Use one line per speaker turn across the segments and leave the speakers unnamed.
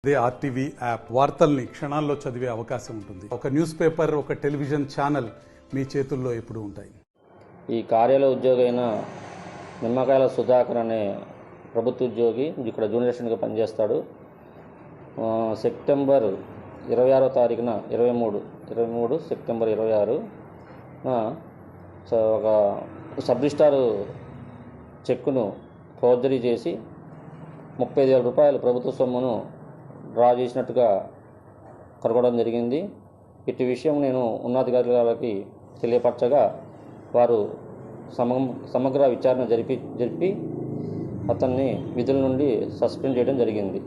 అదే RTV app వార్తల్ని క్షణాల్లో చదివే అవకాశం ఉంటుంది. ఒక న్యూస్ పేపర్, ఒక టెలివిజన్ ఛానల్ మీ చేతుల్లో ఎప్పుడూ ఉంటాయి.
ఈ కార్యాలయ ఉద్యోగి అయిన నిమ్మకాయల సుధాకర్ అనే ప్రభుత్వ ఉద్యోగి ఇక్కడ జూనియర్ అసిస్టెంట్గా పనిచేస్తాడు. సెప్టెంబర్ 26వ తారీఖున 23 సెప్టెంబర్ 26న ఒక సబ్ రిజిస్ట్రార్ చెక్కును ఫోర్జరీ చేసి 35,000 రూపాయలు ప్రభుత్వ సొమ్మును డ్రా చేసినట్టుగా కనుగొనడం జరిగింది. ఇట్టి విషయం నేను ఉన్నతాధికారులకి తెలియపరచగా వారు సమగ్ర విచారణ జరిపి అతన్ని విధుల నుండి సస్పెండ్ చేయడం జరిగింది.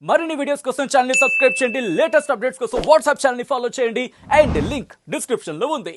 మరిన్ని వీడియోస్ కోసం ఛానల్ ని సబ్స్క్రైబ్ చేయండి. లేటెస్ట్ అప్డేట్స్ కోసం వాట్సాప్ ఛానల్ ని ఫాలో చేయండి. అండ్ లింక్ డిస్క్రిప్షన్ లో ఉంది.